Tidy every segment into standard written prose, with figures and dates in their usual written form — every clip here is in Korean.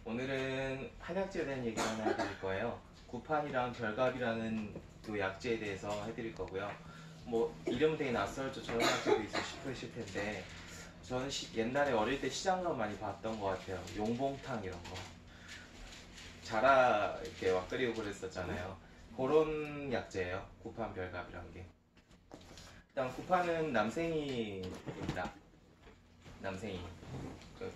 오늘은 한약재에 대한 얘기를 하나 해드릴 거예요. 구판이랑 별갑이라는 그 약재에 대해서 해드릴 거고요. 뭐 이름 되게 낯설죠. 저런 약재도 있어 싶으실 텐데 저는 옛날에 어릴 때 시장 가면 많이 봤던 것 같아요. 용봉탕 이런 거. 자라 이렇게 막 끓이고 그랬었잖아요. 그런 약재예요. 구판 별갑이란 게. 일단 구판은 남생이입니다. 남생이. 그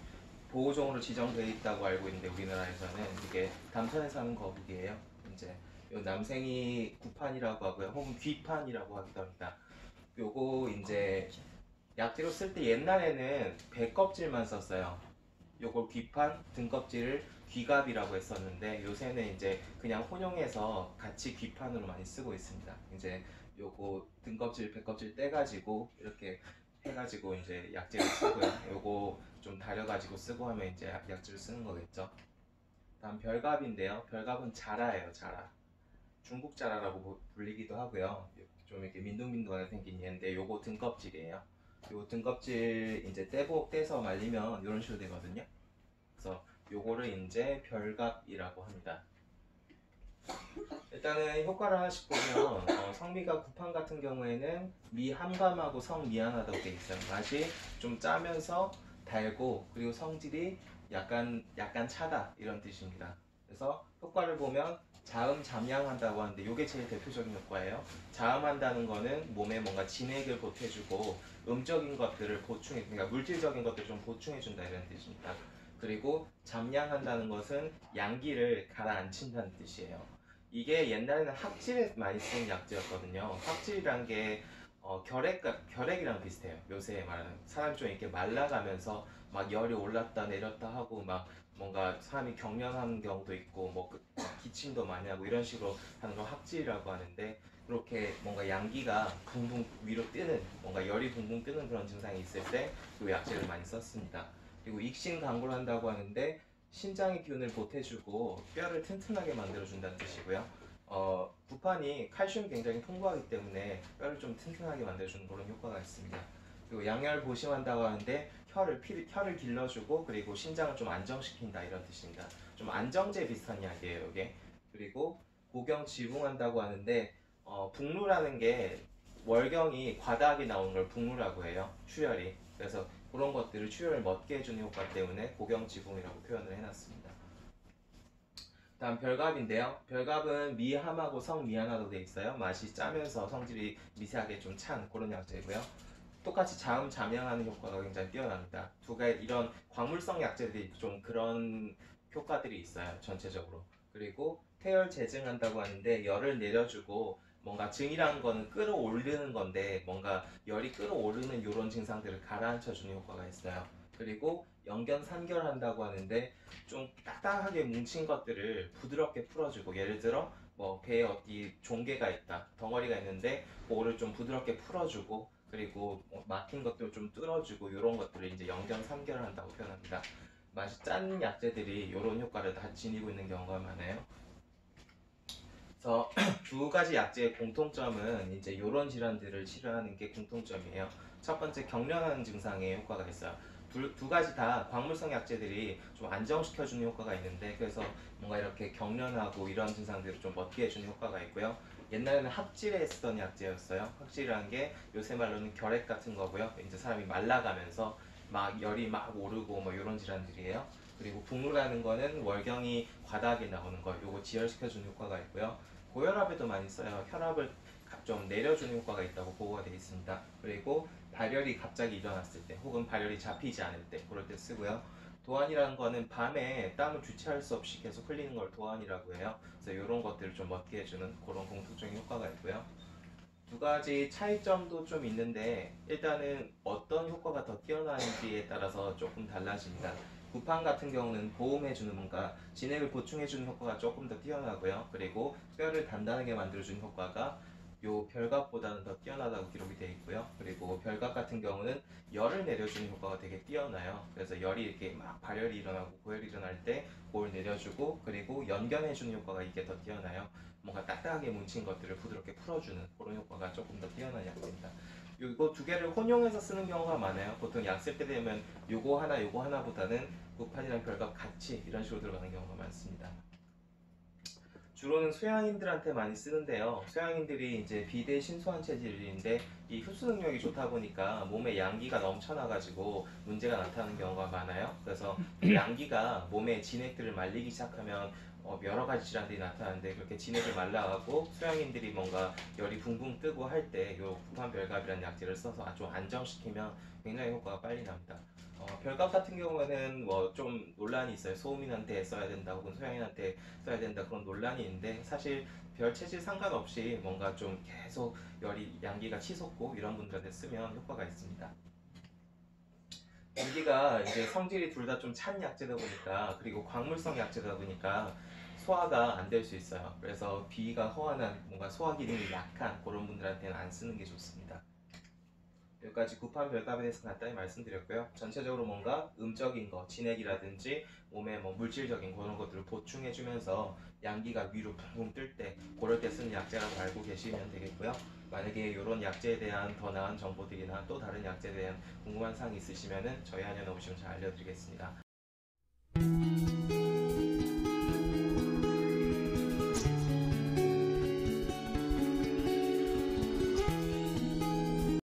보호종으로 지정되어 있다고 알고 있는데 우리나라에서는 이게 담천에 사는 거북이에요. 이제 요 남생이 구판이라고 하고요. 혹은 귀판이라고 하기도 합니다. 요거 이제 약재로 쓸 때 옛날에는 배 껍질만 썼어요. 요걸 귀판, 등껍질을 귀갑이라고 했었는데 요새는 이제 그냥 혼용해서 같이 귀판으로 많이 쓰고 있습니다. 이제 요거 등껍질, 배껍질 떼가지고 이렇게 해가지고 이제 약재를 쓰고요. 요거 좀 다려가지고 쓰고 하면 이제 약재를 쓰는 거겠죠. 다음 별갑인데요. 별갑은 자라예요, 자라. 중국 자라라고 불리기도 하고요. 좀 이렇게 민둥민둥하게 생긴 얘인데 요거 등껍질이에요. 요 등껍질 이제 떼서 말리면 이런 식으로 되거든요. 그래서 요거를 이제 별갑이라고 합니다. 일단은 효과를 하나씩 보면 성미가 구판 같은 경우에는 미함감하고 성미안하다고 되어 있어요. 맛이 좀 짜면서 달고 그리고 성질이 약간 차다 이런 뜻입니다. 그래서 효과를 보면 자음 잠양한다고 하는데 이게 제일 대표적인 효과예요. 자음한다는 거는 몸에 뭔가 진액을 보태주고 음적인 것들을 보충해, 그러니까 물질적인 것들을 좀 보충해준다 이런 뜻입니다. 그리고 잠양한다는 것은 양기를 가라앉힌다는 뜻이에요. 이게 옛날에는 학질에 많이 쓰는 약재였거든요. 학질이란 게 결핵이랑 비슷해요. 요새 말하는 사람이 좀 이렇게 말라가면서 막 열이 올랐다 내렸다 하고 막 뭔가 사람이 경련하는 경우도 있고 뭐 기침도 많이 하고 이런 식으로 하는 걸 학질이라고 하는데 그렇게 뭔가 양기가 붕붕 위로 뜨는 뭔가 열이 붕붕 뜨는 그런 증상이 있을 때 이 약재를 많이 썼습니다. 그리고 익신강구를 한다고 하는데 신장의 기운을 보태주고 뼈를 튼튼하게 만들어준다는 뜻이고요. 구판이 칼슘이 굉장히 풍부하기 때문에 뼈를 좀 튼튼하게 만들어주는 그런 효과가 있습니다. 그리고 양열 보심한다고 하는데 혀를 길러주고 그리고 신장을 좀 안정시킨다 이런 뜻입니다. 좀 안정제 비슷한 약이에요 이게. 그리고 고경 지붕한다고 하는데 북루라는 게 월경이 과다하게 나오는 걸 북루라고 해요. 출혈이. 그래서 그런 것들을 출혈을 멎게 해주는 효과 때문에 고경지붕이라고 표현을 해놨습니다. 다음 별갑인데요. 별갑은 미함하고 성미안하도 되어 있어요. 맛이 짜면서 성질이 미세하게 좀 찬 그런 약재고요. 똑같이 자음 잠양하는 효과가 굉장히 뛰어납니다. 두 가지 이런 광물성 약재들이 좀 그런 효과들이 있어요. 전체적으로. 그리고 태열 재증한다고 하는데 열을 내려주고 뭔가 증이라는 거는 끌어올리는 건데 뭔가 열이 끌어오르는 이런 증상들을 가라앉혀주는 효과가 있어요. 그리고 영견산결한다고 하는데 좀 딱딱하게 뭉친 것들을 부드럽게 풀어주고 예를 들어 뭐 배에 어디 종개가 있다 덩어리가 있는데 그거를 좀 부드럽게 풀어주고 그리고 막힌 것들을 좀 뚫어주고 이런 것들을 이제 영견삼결을 한다고 표현합니다. 맛이 짠 약재들이 이런 효과를 다 지니고 있는 경우가 많아요. 그래서 두 가지 약재의 공통점은 이제 이런 질환들을 치료하는 게 공통점이에요. 첫 번째 경련하는 증상에 효과가 있어요. 두 가지 다 광물성 약재들이 좀 안정시켜주는 효과가 있는데 그래서 뭔가 이렇게 경련하고 이런 증상들을 좀 멎게 해주는 효과가 있고요. 옛날에는 합질에 쓰던 약재였어요. 합질이라는 게 요새 말로는 결핵 같은 거고요. 이제 사람이 말라가면서 막 열이 막 오르고 뭐 이런 질환들이에요. 그리고 북루라는 거는 월경이 과다하게 나오는 거, 요거 지혈시켜주는 효과가 있고요. 고혈압에도 많이 써요. 혈압을 좀 내려주는 효과가 있다고 보고가 되어 있습니다. 그리고 발열이 갑자기 일어났을 때 혹은 발열이 잡히지 않을 때 그럴 때 쓰고요. 도안이라는 거는 밤에 땀을 주체할 수 없이 계속 흘리는 걸 도안이라고 해요. 그래서 이런 것들을 좀 멎게 해주는 그런 공통적인 효과가 있고요. 두 가지 차이점도 좀 있는데 일단은 어떤 효과가 더 뛰어나는지에 따라서 조금 달라집니다. 구판 같은 경우는 보호해주는 뭔가 진액을 보충해주는 효과가 조금 더 뛰어나고요. 그리고 뼈를 단단하게 만들어주는 효과가 요 별갑보다는 더 뛰어나다고 기록이 되어 있고요. 그리고 별갑 같은 경우는 열을 내려주는 효과가 되게 뛰어나요. 그래서 열이 이렇게 막 발열이 일어나고 고열이 일어날 때 그걸 내려주고, 그리고 연견해주는 효과가 이게 더 뛰어나요. 뭔가 딱딱하게 뭉친 것들을 부드럽게 풀어주는 그런 효과가 조금 더 뛰어난 약재입니다. 이거 두 개를 혼용해서 쓰는 경우가 많아요. 보통 약 쓸 때 되면 요거 하나보다는 구판이랑 별갑 같이 이런 식으로 들어가는 경우가 많습니다. 주로는 소양인들한테 많이 쓰는데요. 소양인들이 이제 비대 신소한 체질인데 이 흡수 능력이 좋다 보니까 몸에 양기가 넘쳐나가지고 문제가 나타나는 경우가 많아요. 그래서 그 양기가 몸의 진액들을 말리기 시작하면 여러 가지 질환들이 나타나는데, 그렇게 진액이 말라가고 소양인들이 뭔가 열이 붕붕 뜨고 할 때 요 구판별갑이라는 약재를 써서 아주 안정시키면 굉장히 효과가 빨리 납니다. 별갑 같은 경우에는 뭐 좀 논란이 있어요. 소음인한테 써야 된다 혹은 소양인한테 써야 된다 그런 논란이 있는데, 사실 별 체질 상관없이 뭔가 좀 계속 열이 양기가 치솟고 이런 분들한테 쓰면 효과가 있습니다. 여기가 이제 성질이 둘 다 좀 찬 약재다 보니까, 그리고 광물성 약재다 보니까 소화가 안 될 수 있어요. 그래서 비위가 허한한 뭔가 소화 기능이 약한 그런 분들한테는 안 쓰는 게 좋습니다. 여기까지 구판 별갑에 대해서 간단히 말씀드렸고요. 전체적으로 뭔가 음적인 거, 진액이라든지 몸에 뭐 물질적인 그런 것들을 보충해주면서 양기가 위로 붕붕 뜰 때, 그럴 때 쓰는 약재라고 알고 계시면 되겠고요. 만약에 이런 약재에 대한 더 나은 정보들이나 또 다른 약재에 대한 궁금한 사항이 있으시면 저희 한의원에 오시면 잘 알려드리겠습니다.